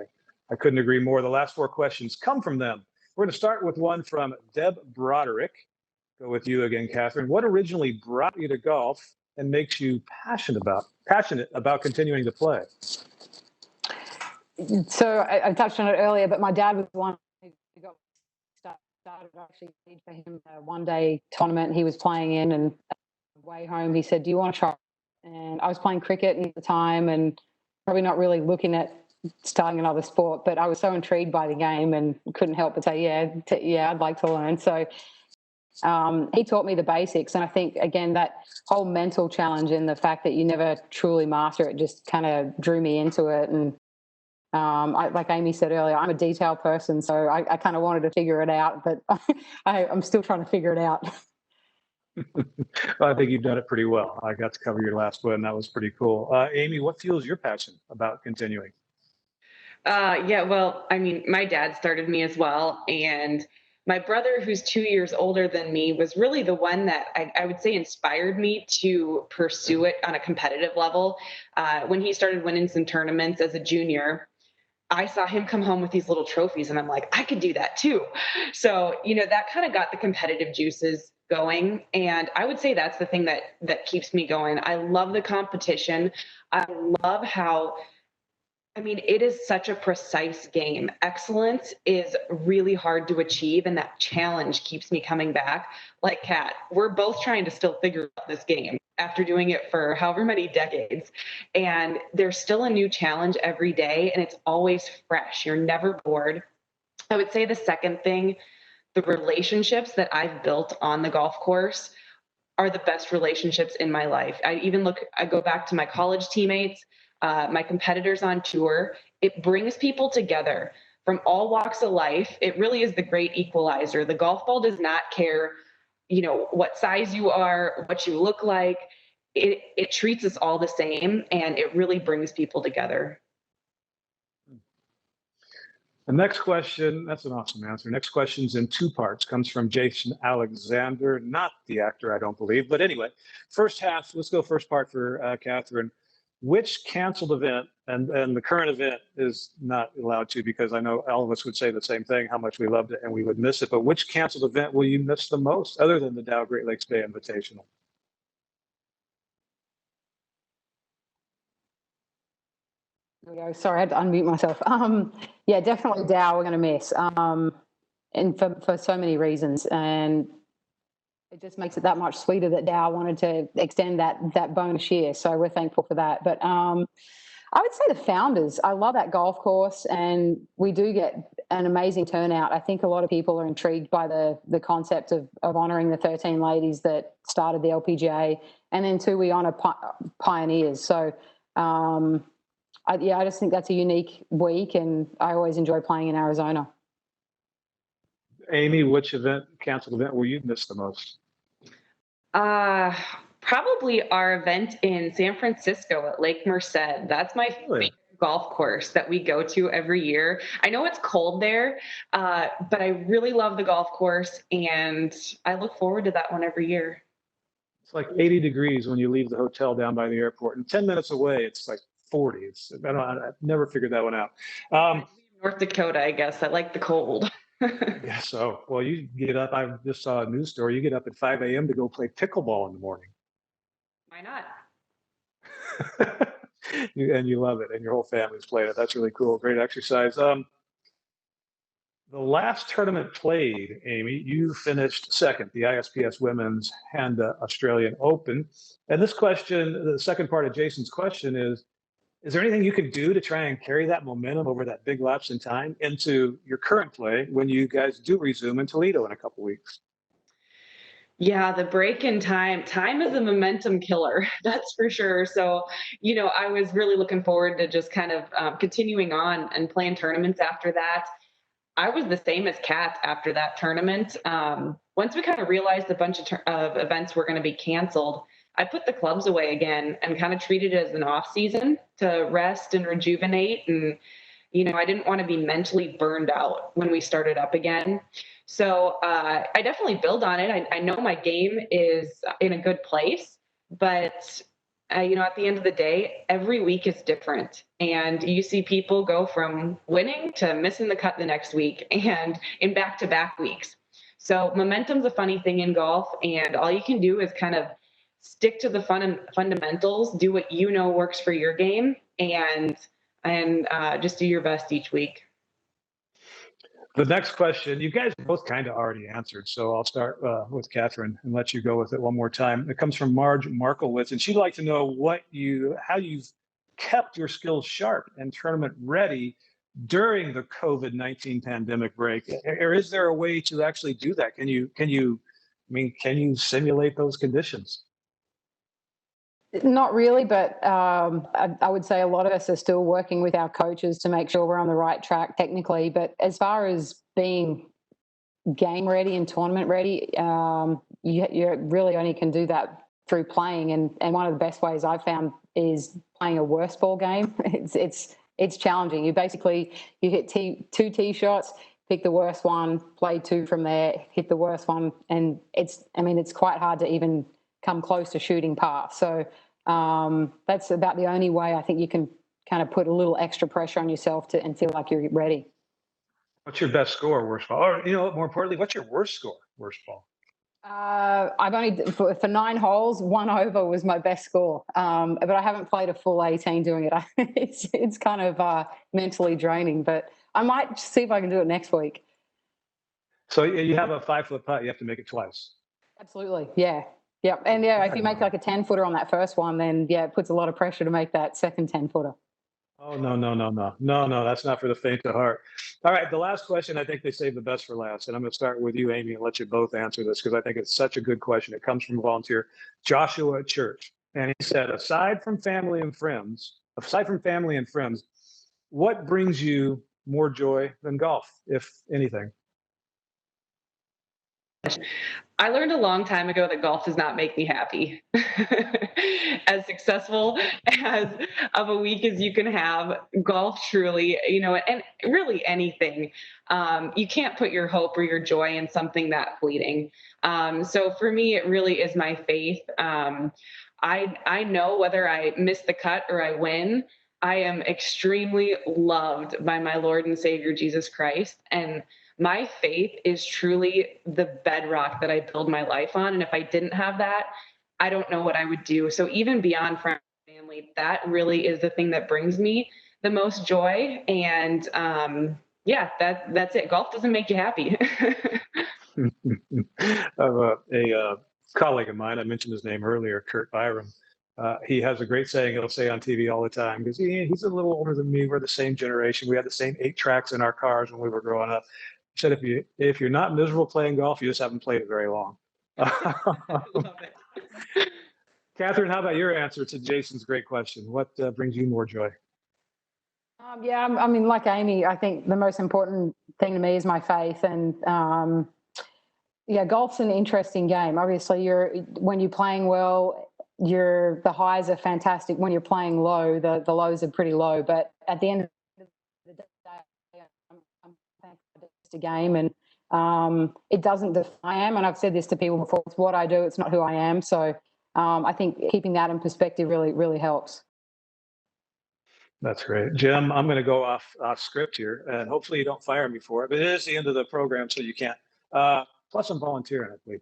I couldn't agree more. The last 4 questions come from them. We're going to start with one from Deb Broderick. Go with you again, Katherine. What originally brought you to golf and makes you passionate about continuing to play? So I touched on it earlier, but my dad was the one who got started actually for him a one-day tournament he was playing in, and on the way home he said, "Do you want to try?" And I was playing cricket at the time and probably not really looking at starting another sport, but I was so intrigued by the game and couldn't help but say, yeah, I'd like to learn. So he taught me the basics. And I think, again, that whole mental challenge and the fact that you never truly master it just kind of drew me into it. And like Amy said earlier, I'm a detail person, so I kind of wanted to figure it out, but I'm still trying to figure it out. Well, I think you've done it pretty well. I got to cover your last one. That was pretty cool. Amy, what fuels your passion about continuing? Well, I mean, my dad started me as well. And My brother, who's 2 years older than me, was really the one that I would say inspired me to pursue it on a competitive level. When he started winning some tournaments as a junior, I saw him come home with these little trophies, and I'm like, I could do that too. So, that kind of got the competitive juices going. And I would say that's the thing that keeps me going. I love the competition. I love how, it is such a precise game. Excellence is really hard to achieve, and that challenge keeps me coming back. Like Kat, we're both trying to still figure out this game after doing it for however many decades. And there's still a new challenge every day, and it's always fresh. You're never bored. I would say the second thing, the relationships that I've built on the golf course are the best relationships in my life. I go back to my college teammates, my competitors on tour. It brings people together from all walks of life. It really is the great equalizer. The golf ball does not care, what size you are, what you look like. It treats us all the same, and it really brings people together. The next question, that's an awesome answer. Next question's in two parts, comes from Jason Alexander, not the actor, I don't believe. But anyway, first half, let's go first part for Katherine. Which canceled event, and the current event is not allowed to, because I know all of us would say the same thing, how much we loved it and we would miss it, but which canceled event will you miss the most other than the Dow Great Lakes Bay Invitational? There we go. Sorry, I had to unmute myself. Yeah, definitely Dow we're going to miss, and for so many reasons. And it just makes it that much sweeter that Dow wanted to extend that bonus year. So we're thankful for that. But I would say the Founders. I love that golf course, and we do get an amazing turnout. I think a lot of people are intrigued by the concept of honouring the 13 ladies that started the LPGA, and then too, we honour pioneers. So I just think that's a unique week, and I always enjoy playing in Arizona. Amy, which canceled event will you miss the most? Probably our event in San Francisco at Lake Merced. That's my favorite golf course that we go to every year. I know it's cold there, but I really love the golf course, and I look forward to that one every year. It's like 80 degrees when you leave the hotel down by the airport, and 10 minutes away, it's like 40. I've never figured that one out. North Dakota, I guess. I like the cold. Yeah, so, well, you get up. I just saw a news story. You get up at 5 a.m. to go play pickleball in the morning. Why not? And you love it, and your whole family's playing it. That's really cool. Great exercise. The last tournament played, Amy, you finished second, the ISPS Women's Handa Australian Open. And this question, the second part of Jason's question is there anything you can do to try and carry that momentum over that big lapse in time into your current play when you guys do resume in Toledo in a couple weeks? Yeah, the break in time is a momentum killer, that's for sure. So, I was really looking forward to just kind of continuing on and playing tournaments after that. I was the same as Kat after that tournament. Once we kind of realized a bunch of events were going to be canceled, I put the clubs away again and kind of treated it as an off season to rest and rejuvenate. And, I didn't want to be mentally burned out when we started up again. So I definitely build on it. I know my game is in a good place, but at the end of the day, every week is different. And you see people go from winning to missing the cut the next week and in back-to-back weeks. So momentum's a funny thing in golf, and all you can do is kind of stick to the fundamentals, do what works for your game, and just do your best each week. The next question, you guys both kind of already answered, so I'll start with Katherine and let you go with it one more time. It comes from Marge Markowitz, and she'd like to know how you've kept your skills sharp and tournament ready during the COVID-19 pandemic break. Or is there a way to actually do that? Can you simulate those conditions? Not really, but I would say a lot of us are still working with our coaches to make sure we're on the right track technically. But as far as being game ready and tournament ready, you really only can do that through playing. And one of the best ways I've found is playing a worst ball game. It's challenging. You hit two tee shots, pick the worst one, play 2 from there, hit the worst one, and it's quite hard to even come close to shooting par. So that's about the only way I think you can kind of put a little extra pressure on yourself and feel like you're ready. What's your best score, worst ball? Or, more importantly, what's your worst score, worst ball? I've only for 9 holes, 1 over was my best score. But I haven't played a full 18 doing it. It's kind of mentally draining, but I might see if I can do it next week. So you have a 5-foot putt, you have to make it twice. Absolutely, yeah. Yep. And yeah, if you make like a 10-footer on that first one, then yeah, it puts a lot of pressure to make that second 10-footer. Oh, no, that's not for the faint of heart. All right, the last question, I think they saved the best for last. And I'm going to start with you, Amy, and let you both answer this because I think it's such a good question. It comes from a volunteer, Joshua Church. And he said, aside from family and friends, what brings you more joy than golf, if anything? I learned a long time ago that golf does not make me happy. As successful as of a week as you can have, golf truly, and really anything, you can't put your hope or your joy in something that fleeting. So for me, it really is my faith. I know whether I miss the cut or I win, I am extremely loved by my Lord and Savior, Jesus Christ. And my faith is truly the bedrock that I build my life on. And if I didn't have that, I don't know what I would do. So even beyond friends and family, that really is the thing that brings me the most joy. And that's it. Golf doesn't make you happy. A colleague of mine, I mentioned his name earlier, Kurt Byram. He has a great saying he'll say on TV all the time because he's a little older than me. We're the same generation. We had the same 8 tracks in our cars when we were growing up. He said, if you're not miserable playing golf, you just haven't played it very long. Love it. Katherine, how about your answer to Jason's great question? What brings you more joy? Like Amy, I think the most important thing to me is my faith. And golf's an interesting game. Obviously, when you're playing well, the highs are fantastic. When you're playing low, the lows are pretty low. But at the end of the day, I'm thankful it's a game, and it doesn't define who I am. And I've said this to people before: it's what I do, it's not who I am. So I think keeping that in perspective really, really helps. That's great. Jim, I'm going to go off script here, and hopefully you don't fire me for it, but it is the end of the program, so you can't. Plus, I'm volunteering, I believe.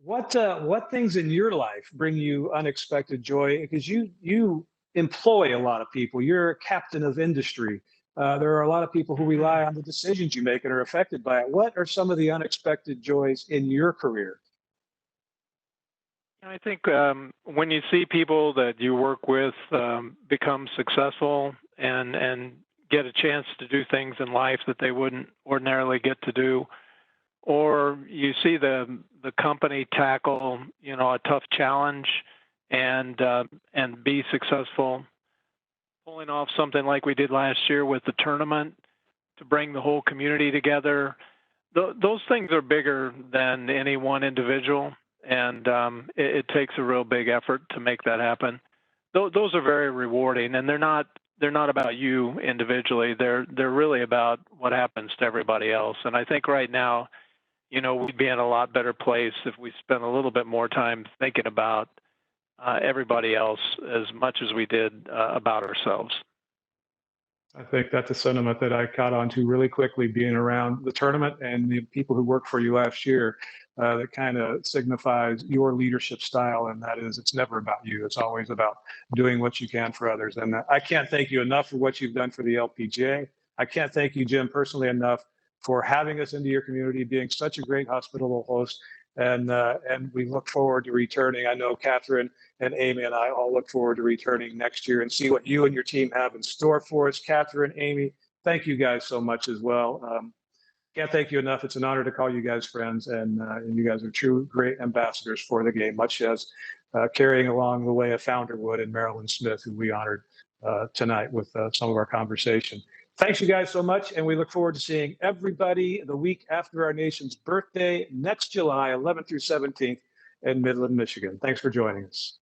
What things in your life bring you unexpected joy? Because you employ a lot of people. You're a captain of industry. There are a lot of people who rely on the decisions you make and are affected by it. What are some of the unexpected joys in your career? I think when you see people that you work with become successful and get a chance to do things in life that they wouldn't ordinarily get to do, or you see the company tackle a tough challenge and be successful, pulling off something like we did last year with the tournament to bring the whole community together. Those things are bigger than any one individual. And it takes a real big effort to make that happen. Those are very rewarding, and they're not about you individually. They're really about what happens to everybody else. And I think right now, we'd be in a lot better place if we spent a little bit more time thinking about everybody else as much as we did about ourselves. I think that's a sentiment that I caught on to really quickly, being around the tournament and the people who worked for you last year. That kind of signifies your leadership style, and that is, it's never about you. It's always about doing what you can for others. And I can't thank you enough for what you've done for the LPGA. I can't thank you, Jim, personally enough for having us into your community, being such a great hospitable host. And we look forward to returning. I know Katherine and Amy and I all look forward to returning next year and see what you and your team have in store for us. Katherine, Amy, thank you guys so much as well. Can't thank you enough. It's an honor to call you guys friends, and you guys are true great ambassadors for the game, much as carrying along the way a founder would in Marilyn Smith, who we honored tonight with some of our conversation. Thanks, you guys, so much, and we look forward to seeing everybody the week after our nation's birthday, next July 11th through 17th in Midland, Michigan. Thanks for joining us.